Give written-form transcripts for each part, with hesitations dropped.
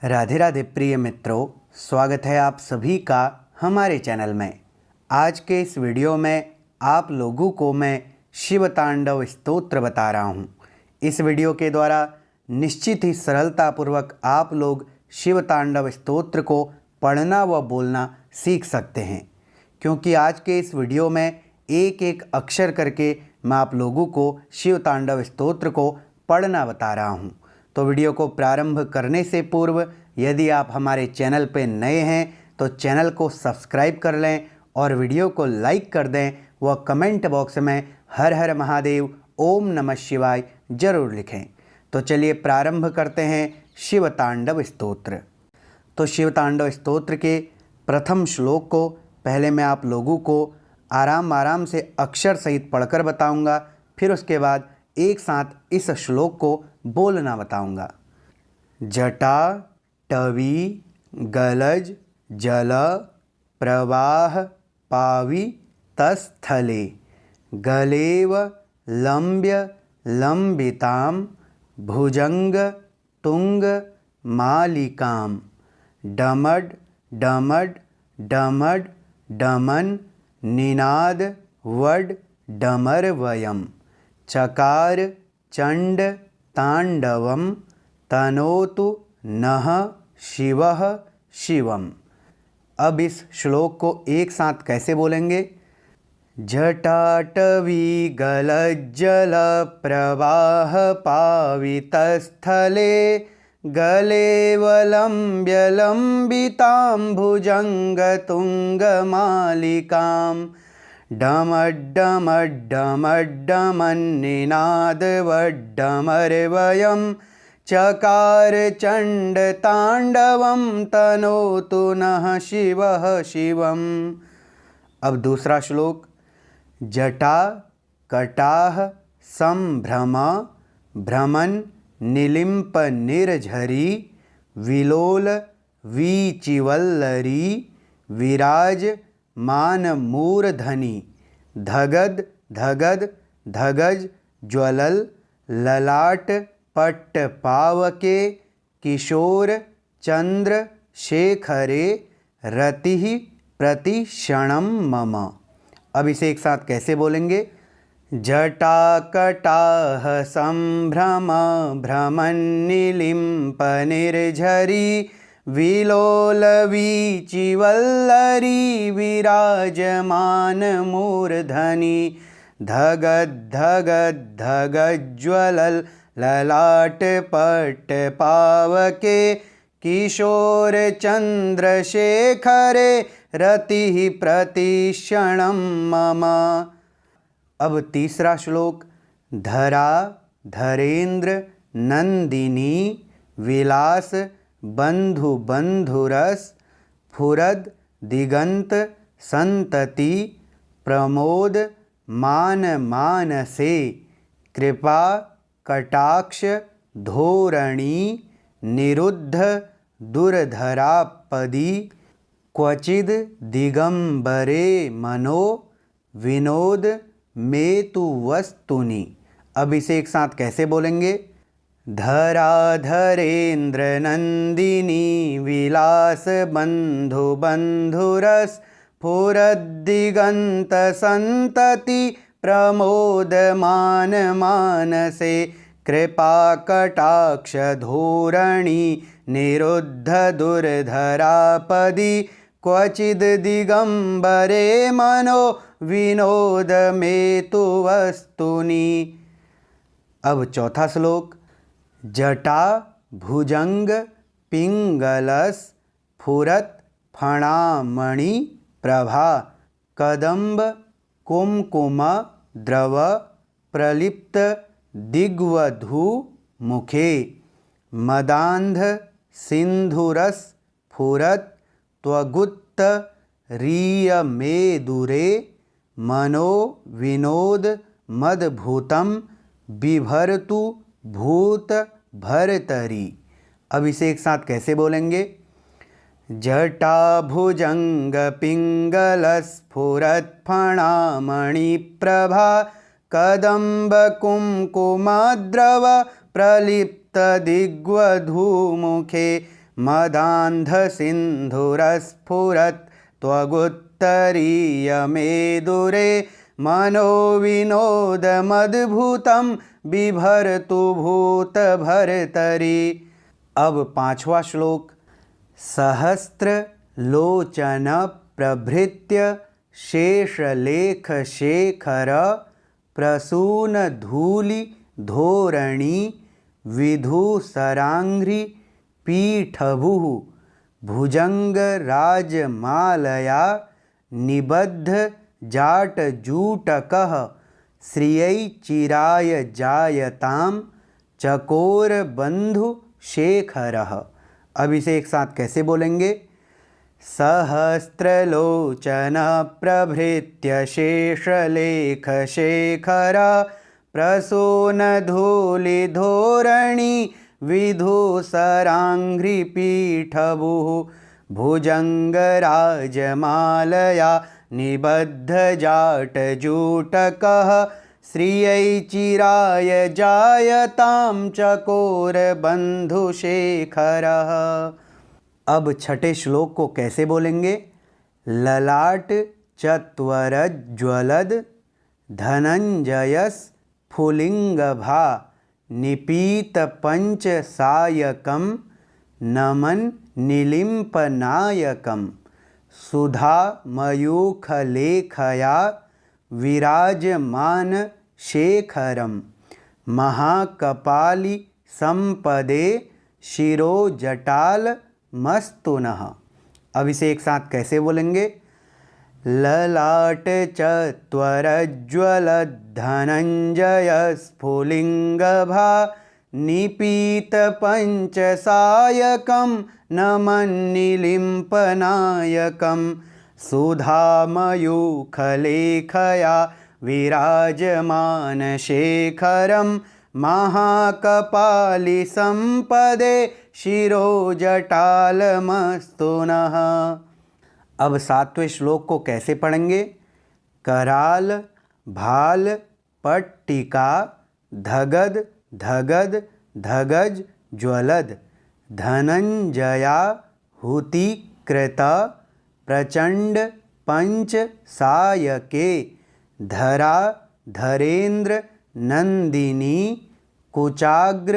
राधे राधे प्रिय मित्रों, स्वागत है आप सभी का हमारे चैनल में। आज के इस वीडियो में आप लोगों को मैं शिव तांडव स्तोत्र बता रहा हूँ। इस वीडियो के द्वारा निश्चित ही सरलतापूर्वक आप लोग शिव तांडव स्तोत्र को पढ़ना व बोलना सीख सकते हैं, क्योंकि आज के इस वीडियो में एक एक अक्षर करके मैं आप लोगों को शिव तांडव स्तोत्र को पढ़ना बता रहा हूँ। तो वीडियो को प्रारंभ करने से पूर्व यदि आप हमारे चैनल पर नए हैं तो चैनल को सब्सक्राइब कर लें और वीडियो को लाइक कर दें व कमेंट बॉक्स में हर हर महादेव ओम नमः शिवाय जरूर लिखें। तो चलिए प्रारंभ करते हैं शिव तांडव स्तोत्र। तो शिव तांडव स्तोत्र के प्रथम श्लोक को पहले मैं आप लोगों को आराम से अक्षर सहित पढ़कर बताऊंगा, फिर उसके बाद एक साथ इस श्लोक को बोलना बताऊंगा। जटा टवी गलज जल प्रवाह पावि तस्थले गलेव लंब्य लंबितां भुजंग तुंग मालिकां डमड डमड डमड डमन निनाद वड डमरवयम् चकार चंड तांडवम तनोतु नः शिवः शिवम। अब इस श्लोक को एक साथ कैसे बोलेंगे? जटाटवी गलज्जल प्रवाह पावितस्थले गलेवलंब्य लंबितां भुजंग तुंग मालिकां डमड्डमड्डमड्डमन्निनादवड्डमरवयम् चकार चंड तांडवम तनोतु नः शिवः शिवम्। अब दूसरा श्लोक। जटा कटाह संभ्रम भ्रमन निलिम्प निर्झरी विलोल वीचिवल्लरी विराज मान मूर्धनि धगद धगद धगज ज्वलल ललाट पट्ट पावके किशोर चंद्र शेखरे रतिः प्रतिक्षणं मम। अब इसे एक साथ कैसे बोलेंगे? जटाकटाह संभ्रम भ्रमन निलिम्प निर्झरी विलोलवीचिवल्लरी विराजमान मूर्धनि धगद धगद धगज्ज्वलल ललाट पट्ट पावके किशोर चंद्रशेखरे रतिः प्रतिक्षणं मम। अब तीसरा श्लोक। धरा धरेन्द्र नंदिनी विलास बंधु बंधुरस फुरद दिगंत संतति प्रमोद मान मानसे कृपा कटाक्ष धोरणी निरुद्ध दुर्धरापदी क्वचिद दिगंबरे मनो विनोद मेतु वस्तुनि। अब इसे एक साथ कैसे बोलेंगे? धराधरेन्द्र नंदिनी विलास बंधु बंधुरस फुरद्दिगंत संतति प्रमोद मान मानसे कृपा कटाक्ष धोरणी निरुद्ध दुर्धरापदी क्वचिद दिगंबरे मनो विनोद मेतु वस्तुनि। अब चौथा श्लोक। जटा भुजंग पिंगलस फुरत फणामणि प्रभा कदम्ब कुमकुम द्रव प्रलिप्त दिग्वधू मुखे मदांध सिंधुरस फुरत त्वगुत्त रीय मेदुरे मनो विनोद मदभूतम बिभरतु भूत भरतरी। अब इसे एक साथ कैसे बोलेंगे? जटा भुजंग पिंगलस्फुरत फणामणि प्रभा कदम्ब कुमकुमद्रव प्रलिप्त दिग्वधूमुखे मदान्धसिन्धुरस्फुरत् त्वगुत्तरीयमेदुरे मनोविनोदमद्भुतं बिभर्तु भूतभर्तरि। अब पांचवा श्लोक। सहस्त्रलोचन प्रभृत्य शेषलेखशेखर प्रसूनधूलि धोरणी विधुसराङ्घ्रि पीठभुः भुजङ्गराजमालया निबद्ध जाटजूटकः श्रियै चिराय जायतां चकोरबन्धुशेखरः। अब इसे एक साथ कैसे बोलेंगे? सहस्त्रलोचन प्रभृत्य शेषलेखशेखर प्रसूनधूलिधोरणी विधुसराङ्घ्रिपीठभुः भुजङ्गराजमालया निबद्धजाटजूटकः श्रियै चिराय जायतां चकोरबन्धुशेखरः। अब छठे श्लोक को कैसे बोलेंगे? ललाट चत्वरज्ज्वलद धनञ्जयस्फुलिङ्गभा निपीतपञ्चसायकं नमन् निलिम्पनायकं सुधामयूखलेखया विराजमान शेखरं महाकपालि संपदे शिरोजटालमस्तुनः। अब इसे एक साथ कैसे बोलेंगे? ललाट चत्वरज्ज्वलद्धनञ्जयस्फुलिङ्गभा निपीतपञ्चसायकं नमन्निलिम्पनायकं सुधामयूखलेखया विराजमानशेखरं महाकपालिसंपदे शिरोजटालमस्तुनः। अब सातवें श्लोक को कैसे पढ़ेंगे? कराल भाल पट्टिका धगद धगद धगज ज्वलद धनञ्जयाहुतिकृत प्रचंड पंच सायके धरा धरेन्द्र नंदिनी कुचाग्र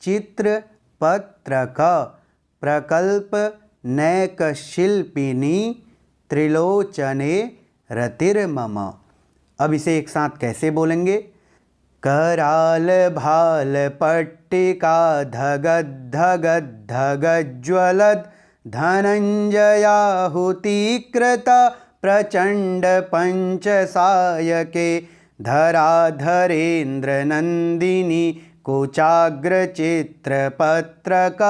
चित्र पत्रक प्रकल्प नैक शिल्पिनी त्रिलोचने रतिर्मम। अब इसे एक साथ कैसे बोलेंगे? कराल भाल पट्टिका धगद धगद धगज्ज्वलद धनञ्जयाहुतिकृत प्रचंड पंचसायके धराधरेन्द्र नंदिनी कुचाग्रचित्रपत्रक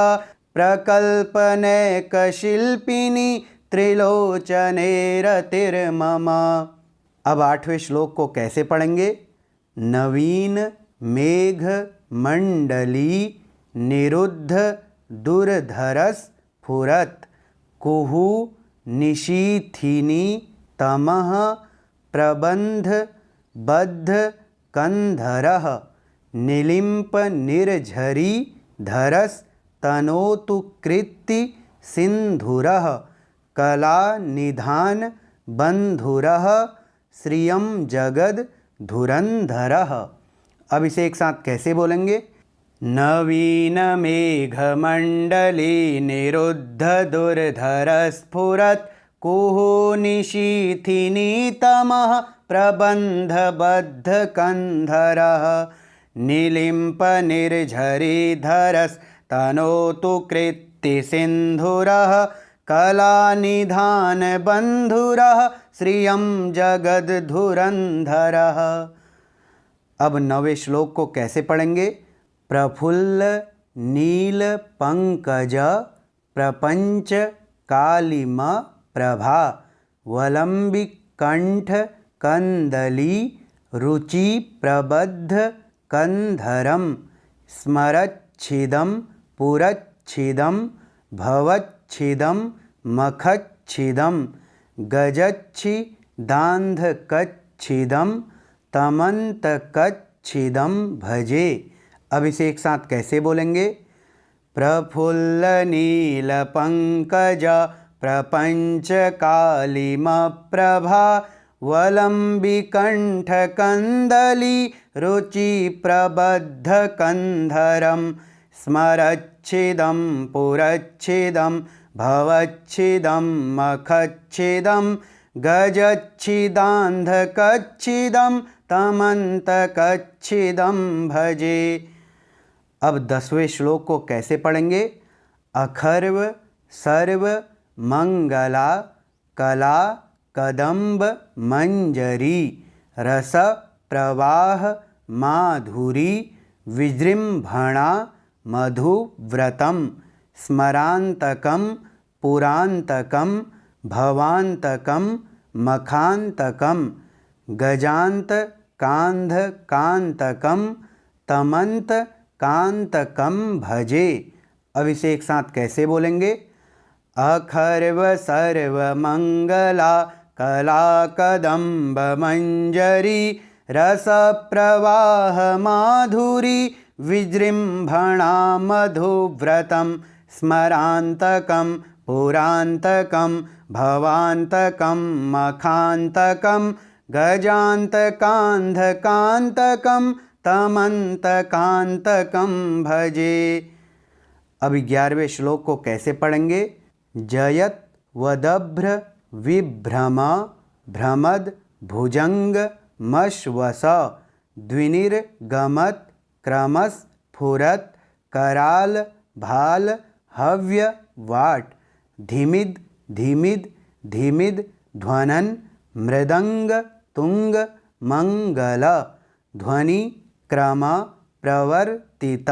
प्रकल्पनैक शिल्पिनी त्रिलोचने रतिर्मम। अब आठवें श्लोक को कैसे पढ़ेंगे? नवीन मेघ मंडली निरुद्ध दुर्धरस फुरत कुहू निशीथिनी तमः प्रबंध बद्ध कंधरः निलिम्प निर्झरी धरस तनोतु कृत्ति सिंधुरः कला निधान बंधुरः श्रियं जगद धुरंधरः। अब इसे एक साथ कैसे बोलेंगे? नवीन मेघमंडली निरुद्ध दुर्धर स्फुरत कुहू निशीथिनी तमः प्रबंध बद्ध कंधरः निलिम्प निर्झरी धरस तनोतु कृत्ति सिंधुरः कला निधान बंधुरः श्रियं जगद धुरंधरः। अब नवे श्लोक को कैसे पढ़ेंगे? प्रफुल्ल नील पंकज प्रपंच कालिम प्रभा वलंबिक कंठ कंदली रुचि प्रबद्ध कंधरम स्मरच्छिदं पुरच्छिदं भवच्छिदं मखच्छिदं गजच्छिदान्धकच्छिदं तमन्तकच्छिदं भजे। अब इसे एक साथ कैसे बोलेंगे? प्रफुल्लनीलपङ्कज प्रपञ्चकालिमप्रभा वलम्बिकण्ठकन्दली रुचिप्रबद्धकन्धरं स्मरच्छिदं पुरच्छिदं भवच्छिदं मखच्छिदं गजच्छिदान्धकच्छिदं तमन्तकच्छिदं भजे। अब 10वें श्लोक को कैसे पढ़ेंगे? अखर्व सर्व मंगला कला कदम्ब मंजरी रस प्रवाह माधुरी विजृंभणा मधुव्रतम स्मरांतकम पुरांतकम भवांतकम मखांतकम गजांत कांध कांतकम तमंत कांतकम भजे। अब इसे एक साथ कैसे बोलेंगे? अखर्व सर्व मंगला कला कदम्ब मंजरी रस प्रवाह माधुरी विजृंभणा मधुव्रतम स्मरांतकम पुरांतकम भवांतकम मखांतकम गजांतकांधकांतकम तमंतकांतकम भजे। अब 11वें श्लोक को कैसे पढ़ेंगे? जयत वदभ्र विभ्रम भ्रमद भुजंग मश्वस द्विनिर्गमत क्रमस फुरत कराल भाल हव्य वाट धीमिद धीमिद धीमिद ध्वनन मृदंग तुंग मंगल ध्वनि क्रम प्रवर्तित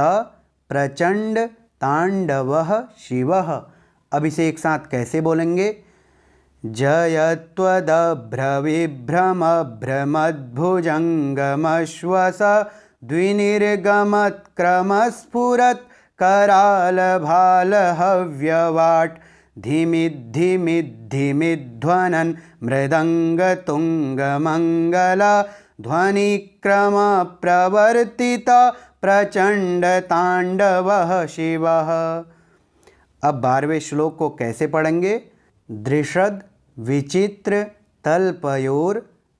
प्रचंड तांडवः शिवः। अब इसे एक साथ कैसे बोलेंगे? जयत्वदभ्रविभ्रमभ्रमद्भुजंगमश्वस द्विनिर्गमत्क्रमस्फुरत् करालभालहव्यवाट् धीमिद्धिमिद्धिमिध्वनन् मृदङ्गतुङ्गमङ्गला ध्वनिक्रमप्रवर्तित प्रचण्डताण्डवः शिवः। अब 12वें श्लोक को कैसे पढ़ेंगे? दृषद विचित्र तल्पयोर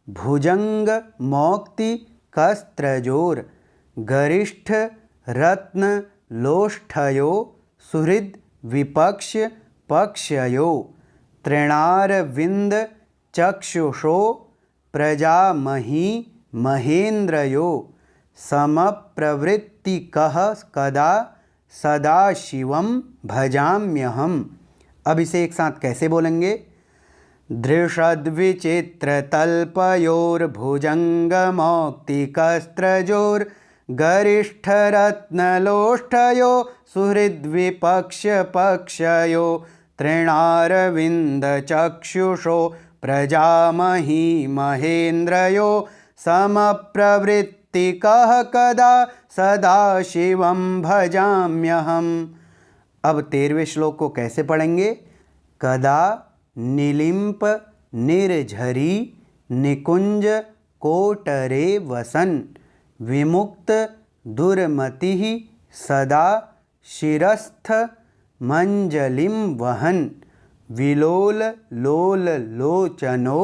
भुजंग मौक्ति कस्त्रजोर गरिष्ठ रत्न लोष्ठयो सुहृद विपक्ष पक्षयो तृणारविंद चक्षुषो प्रजामही महेन्द्रयो समप्रवृत्तिकः कदा सदाशिवं भजाम्यहम्। अब इसे एक साथ कैसे बोलेंगे? दृषद्विचित्रतल्पयोर्भुजङ्गमौक्तिकस्त्रजोर् गरिष्ठरत्नलोष्ठयो सुहृद्विपक्षपक्षयो तृणारविन्दचक्षुषो प्रजामही महेन्द्रयो समप्रवृत्तिकः कदा सदाशिवं भजाम्यहम्। अब 13वें श्लोक को कैसे पढ़ेंगे? कदा निलिम्प निर्झरी निकुंज कोटरे वसन विमुक्त दुर्मतिः सदा शिरस्थ मंजलिं वहन विलोल लोल लोचनो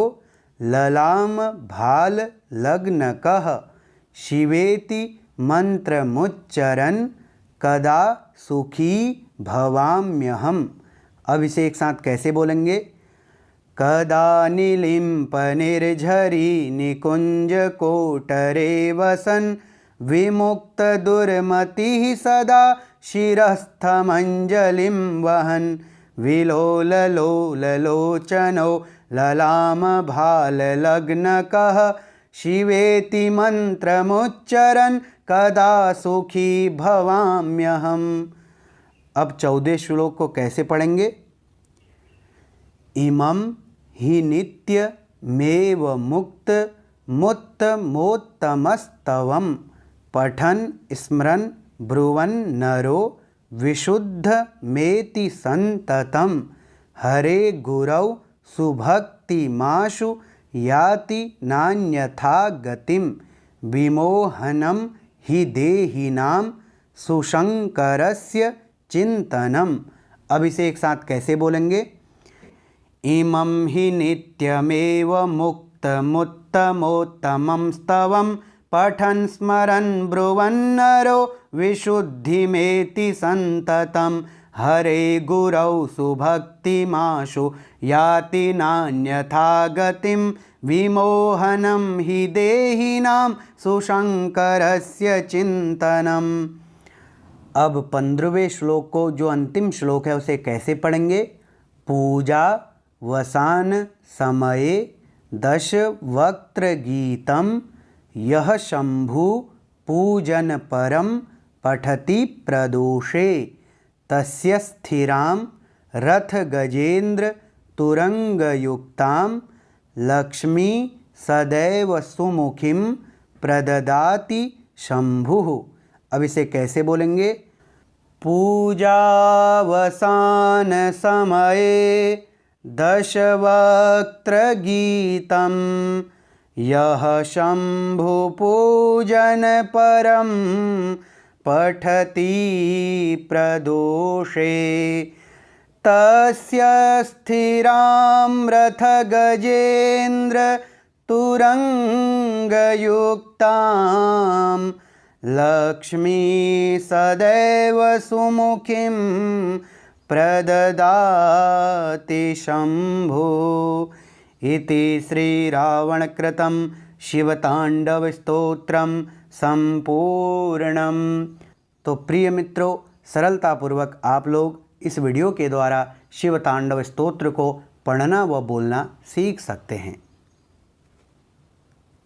ललाम भाल लग्नकः शिवेति मंत्रमुच्चरन् कदा सुखी भवाम्यहम्। अब इसे एक साथ कैसे बोलेंगे? कदा निलिम्प निर्झरी निकुंज कोटरे वसन विमुक्त दुर्मतिः सदा शिरस्थमंजलिं वहन विलोल लोल लोचनो ललाम भाल लग्नकः शिवेति मंत्रमुच्चरन् कदा सुखी भवाम्यहम्। अब 14वें श्लोक को कैसे पढ़ेंगे? इमं हि नित्यमेव मुक्त मुत्तमोत्तमस्तवं पठन् स्मरन् ब्रुवन् नरो विशुद्धमेति सन्ततं हरे गुरौ सुभक्तिमाशु याति नान्यथा गतिं विमोहनं हि देहिनां सुशङ्करस्य चिंतनम। अब इसे एक साथ कैसे बोलेंगे? इमं हि नित्यमेव मुक्तमुत्तमोत्तमं स्तवं पठन् स्मरन् ब्रुवन्नरो विशुद्धिमेति सन्ततं हरे गुरौ सुभक्तिमाशु याति नान्यथा गतिं विमोहनं हि देहिनां सुशंकरस्य चिंतनम। अब 15वें श्लोक को, जो अंतिम श्लोक है, उसे कैसे पढ़ेंगे? पूजा वसान समये दश वक्त्र गीतम यह शंभु पूजन परम पठति प्रदोषे तस्य स्थिरां रथ गजेन्द्र तुरंगयुक्तां लक्ष्मी सदैव सुमुखिं प्रददाति शंभुः। अब इसे कैसे बोलेंगे? पूजावसान समये दशवक्त्र गीतम यह शंभु पूजन परम पठति प्रदोषे तस्य स्थिरां रथ गजेन्द्र तुरंगयुक्तां लक्ष्मी सदैव सुमुखिं प्रददाति शंभु। इति श्रीरावणकृतं शिवतांडवस्तोत्रम संपूर्णम। तो प्रिय मित्रों, सरलतापूर्वक आप लोग इस वीडियो के द्वारा शिव तांडव स्तोत्र को पढ़ना व बोलना सीख सकते हैं।